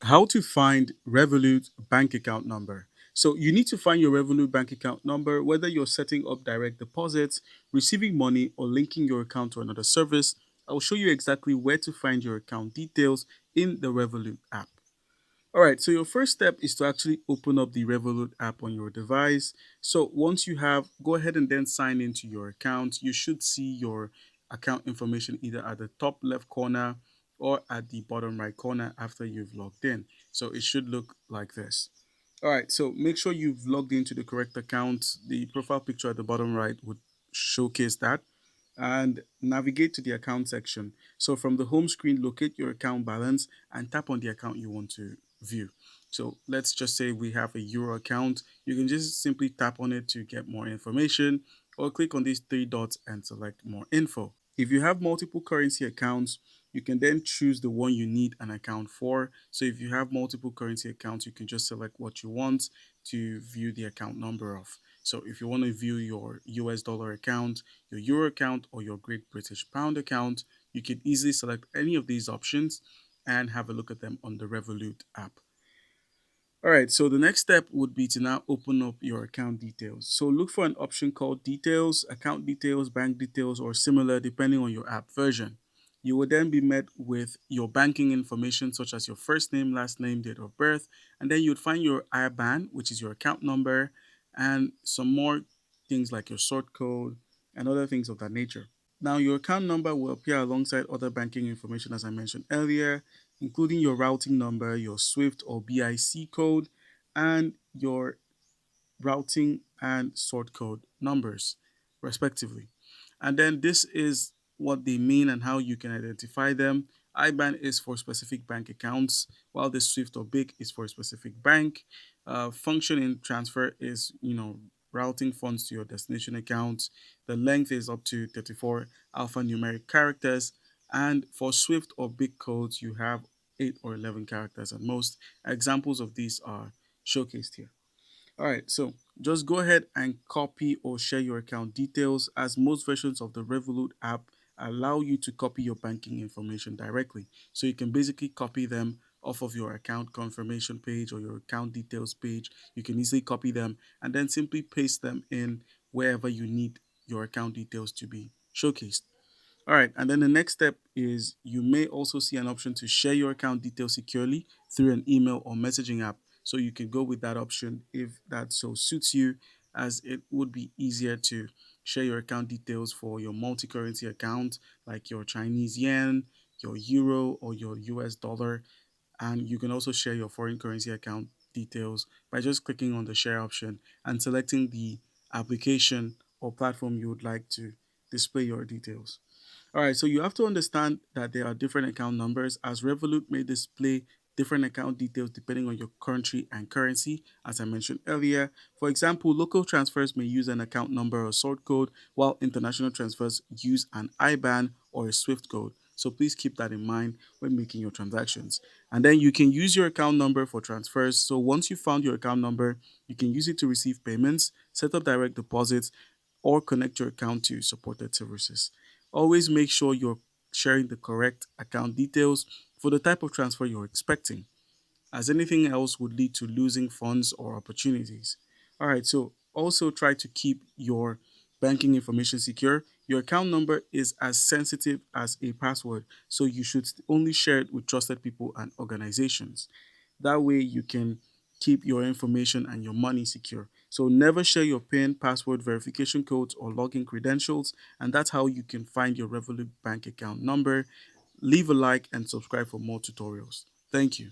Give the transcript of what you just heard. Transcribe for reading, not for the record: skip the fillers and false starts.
How to find Revolut bank account number. So you need to find your Revolut bank account number whether you're setting up direct deposits, receiving money, or linking your account to another service. I'll show you exactly where to find your account details in the Revolut app. All right, so your first step is to actually open up the Revolut app on your device. So once you have, go ahead and then sign into your account. You should see your account information either at the top left corner or at the bottom right corner after you've logged in. So it should look like this. All right, so make sure you've logged into the correct account. The profile picture at the bottom right would showcase that. And navigate to the account section. So from the home screen, locate your account balance and tap on the account you want to view. So let's just say we have a Euro account. You can just simply tap on it to get more information or click on these three dots and select more info. If you have multiple currency accounts, you can then choose the one you need an account for. So if you have multiple currency accounts, you can just select what you want to view the account number of. So if you want to view your US dollar account, your Euro account, or your Great British Pound account, you can easily select any of these options and have a look at them on the Revolut app. All right, so the next step would be to now open up your account details. So look for an option called Details, Account Details, Bank Details, or similar, depending on your app version. You will then be met with your banking information, such as your first name, last name, date of birth, and then you'd find your IBAN, which is your account number, and some more things like your sort code and other things of that nature. Now, your account number will appear alongside other banking information, as I mentioned earlier, including your routing number, your SWIFT or BIC code, and your routing and sort code numbers, respectively. And then this is what they mean and how you can identify them. IBAN is for specific bank accounts, while the SWIFT or BIC is for a specific bank. Function in transfer is, routing funds to your destination account. The length is up to 34 alphanumeric characters. And for SWIFT or BIC codes, you have 8 or 11 characters at most. Examples of these are showcased here. All right, so just go ahead and copy or share your account details, as most versions of the Revolut app allow you to copy your banking information directly. So you can basically copy them off of your account confirmation page or your account details page. You can easily copy them and then simply paste them in wherever you need your account details to be showcased. All right, and then the next step is you may also see an option to share your account details securely through an email or messaging app. So you can go with that option if that so suits you, as it would be easier to share your account details for your multi currency account, like your Chinese yen, your euro, or your US dollar. And you can also share your foreign currency account details by just clicking on the share option and selecting the application or platform you would like to display your details. All right, so you have to understand that there are different account numbers, as Revolut may display different account details depending on your country and currency, as I mentioned earlier. For example, local transfers may use an account number or sort code, while international transfers use an IBAN or a SWIFT code. So please keep that in mind when making your transactions. And then you can use your account number for transfers. So once you found your account number, you can use it to receive payments, set up direct deposits, or connect your account to supported services. Always make sure you're sharing the correct account details for the type of transfer you're expecting, as anything else would lead to losing funds or opportunities. All right, so also try to keep your banking information secure. Your account number is as sensitive as a password, so you should only share it with trusted people and organizations. That way, you can keep your information and your money secure. So, never share your PIN, password, verification codes, or login credentials, and that's how you can find your Revolut bank account number. Leave a like and subscribe for more tutorials. Thank you.